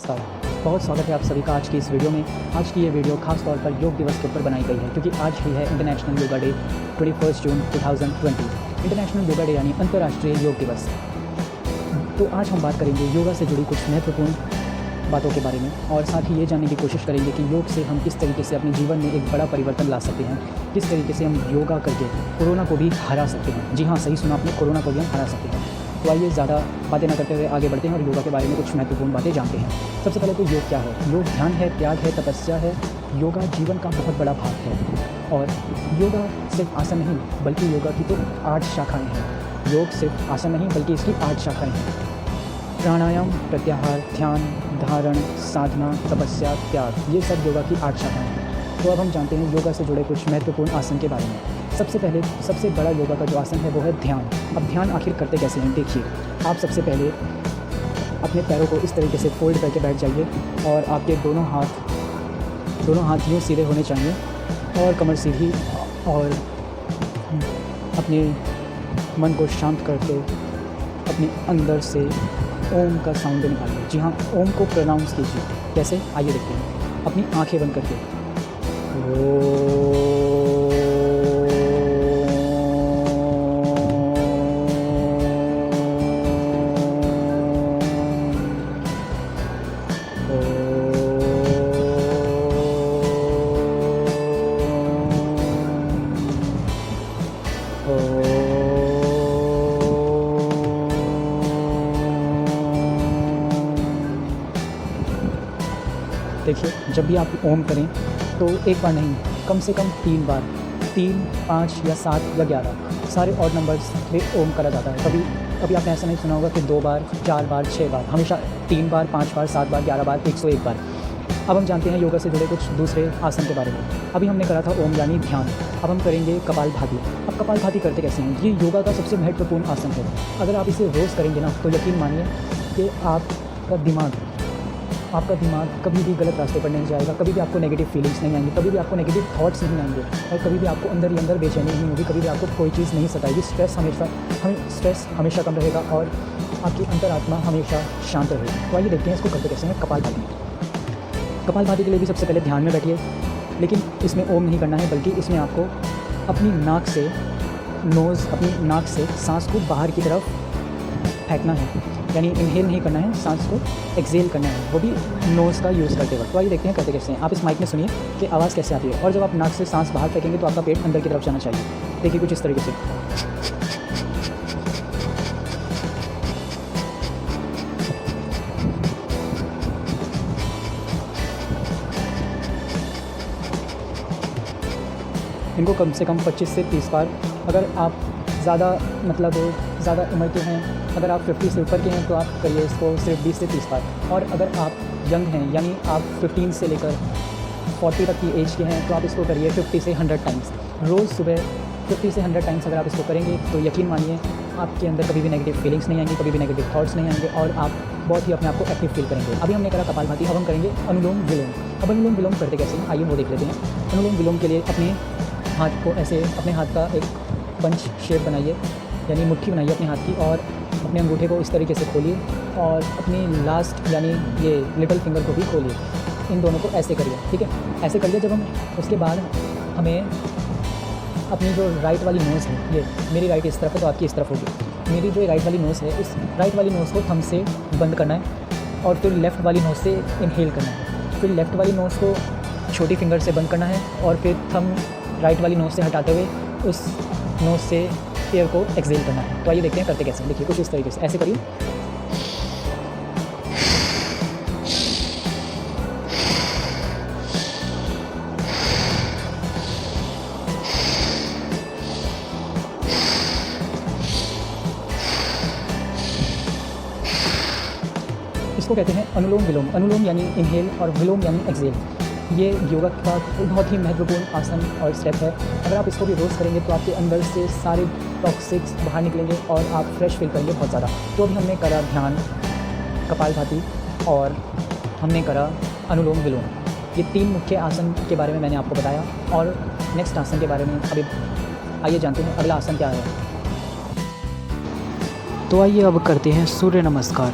नमस्कार। बहुत स्वागत है आप सभी का आज की इस वीडियो में। आज की ये वीडियो खास तौर पर योग दिवस के ऊपर बनाई गई है क्योंकि आज ही है इंटरनेशनल योगा डे 21 जून 2020। इंटरनेशनल योगा डे यानी अंतर्राष्ट्रीय योग दिवस। तो आज हम बात करेंगे योगा से जुड़ी कुछ महत्वपूर्ण बातों के बारे में और साथ ही ये जानने की कोशिश करेंगे कि योग से हम किस तरीके से अपने जीवन में एक बड़ा परिवर्तन ला सकते हैं, किस तरीके से हम योगा करके कोरोना को भी हरा सकते हैं। जी हाँ, सही सुना आपने, कोरोना को भी हम हरा सकते हैं। तो आइए ज़्यादा बातें ना करते हुए आगे बढ़ते हैं और योगा के बारे में कुछ महत्वपूर्ण बातें जानते हैं। सबसे पहले तो योग क्या है? योग ध्यान है, त्याग है, तपस्या है। योगा जीवन का बहुत बड़ा भाग है और योगा सिर्फ आसन नहीं बल्कि योगा की तो 8 शाखाएँ हैं। योग सिर्फ आसन नहीं बल्कि इसकी 8 शाखाएँ हैं। प्राणायाम, प्रत्याहार, ध्यान, धारण, साधना, तपस्या, त्याग, ये सब योगा की 8 शाखाएँ हैं। तो अब हम जानते हैं योगा से जुड़े कुछ महत्वपूर्ण आसन के बारे में। सबसे पहले सबसे बड़ा योगा का जो आसन है वो है ध्यान। अब ध्यान आखिर करते कैसे हैं देखिए। आप सबसे पहले अपने पैरों को इस तरीके से फोल्ड करके बैठ जाइए और आपके दोनों हाथ यूँ सीधे होने चाहिए और कमर सीधी, और अपने मन को शांत करके अपने अंदर से ओम का साउंड निकालिए। जी हाँ, ओम को प्रोनाउंस कीजिए। कैसे, आइए देखते हैं। अपनी आंखें बंद करके देखिए, जब भी आप ओम करें तो एक बार नहीं, कम से कम 3 बार, 3, 5 या 7 या 11 सारे ऑड नंबर्स में ओम करा जाता है। कभी आपने ऐसा नहीं सुना होगा कि 2 बार, 4 बार, 6 बार, हमेशा 3 बार, 5 बार, 7 बार, 11 बार, 101 बार। अब हम जानते हैं योगा से जुड़े कुछ दूसरे आसन के बारे में। अभी हमने करा था ओम यानी ध्यान, अब हम करेंगे कपालभाति। अब कपालभाति करते कैसे हैं? ये योगा का सबसे महत्वपूर्ण आसन है। अगर आप इसे रोज़ करेंगे ना तो यकीन मानिए कि आपका दिमाग कभी भी गलत रास्ते पर नहीं जाएगा, कभी भी आपको नेगेटिव फीलिंग्स नहीं आएंगी, कभी भी आपको नेगेटिव थॉट्स नहीं आएंगे और कभी भी आपको अंदर ही अंदर बेचैनी नहीं होगी, कभी भी आपको कोई चीज़ नहीं सताएगी। स्ट्रेस हमेशा कम रहेगा और आपकी अंतरात्मा हमेशा शांत रहेगी। तो आइए देखते हैं इसको करते कैसे हैं। कपालभाति के लिए भी सबसे पहले ध्यान में बैठिए, लेकिन इसमें ओम नहीं करना है बल्कि इसमें आपको अपनी नाक से सांस को बाहर की तरफ फेंकना है, यानी इनहेल नहीं करना है, सांस को एक्सेल करना है, वो भी नोज़ का यूज़ करते वक्त। तो आइए देखते हैं करते कैसे हैं। आप इस माइक में सुनिए कि आवाज़ कैसे आती है और जब आप नाक से सांस बाहर फेंकेंगे तो आपका पेट अंदर की तरफ जाना चाहिए। देखिए कुछ इस तरीके से। इनको कम से कम 25 से 30 बार। अगर आप ज़्यादा उम्र के हैं, अगर आप 50 से ऊपर के हैं तो आप करिए इसको सिर्फ 20 से 30 बार। और अगर आप यंग हैं यानी आप 15 से लेकर 40 तक की एज के हैं तो आप इसको करिए 50 से 100 टाइम्स। रोज़ सुबह 50 से 100 टाइम्स अगर आप इसको करेंगे तो यकीन मानिए आपके अंदर कभी भी नेगेटिव फीलिंग्स नहीं आएंगी, कभी भी नेगेटिव थॉट्स नहीं आएंगे और आप बहुत ही अपने आप को एक्टिव फील करेंगे। अभी हमने करा कपालभाति, अब हम करेंगे अनुलोम विलोम। अब अनुलोम विलोम करते कैसे हैं आइए वो देख लेते हैं। अनुलोम विलोम के लिए अपने हाथ को ऐसे, अपने हाथ का एक पंच शेप बनाइए, यानी मुट्ठी बनाइए अपने हाथ की और अपने अंगूठे को इस तरीके से खोलिए और अपनी लास्ट यानी ये लिटिल फिंगर को भी खोलिए। इन दोनों को ऐसे करिए, ठीक है, ऐसे करिए। जब हम उसके बाद हमें अपनी जो राइट वाली नोज़ है, ये मेरी राइट इस तरफ है तो आपकी इस तरफ होगी। मेरी जो राइट वाली नोज़ है, इस राइट वाली नोज़ को थंब से बंद करना है और फिर लेफ़्ट वाली नोज़ से इनहेल करना है। फिर लेफ़्ट वाली नोज़ को छोटी फिंगर से बंद करना है और फिर थंब राइट वाली नोज़ से हटाते हुए उस नोज़ से एयर को एक्सेल करना है। तो आइए देखते हैं करते कैसे। देखिए कुछ इस तरीके से ऐसे करिए। इसको कहते हैं अनुलोम विलोम। अनुलोम यानी इनहेल और विलोम यानी एक्सेल। ये योगा का बहुत ही महत्वपूर्ण आसन और स्टेप है। अगर आप इसको भी रोज़ करेंगे तो आपके अंदर से सारे टॉक्सिक्स बाहर निकलेंगे और आप फ्रेश फील करेंगे बहुत ज़्यादा। तो अभी हमने करा ध्यान, कपालभाति और हमने करा अनुलोम विलोम। ये 3 मुख्य आसन के बारे में मैंने आपको बताया और नेक्स्ट आसन के बारे में अभी आइए जानते हैं अगला आसन क्या है। तो आइए अब करते हैं सूर्य नमस्कार।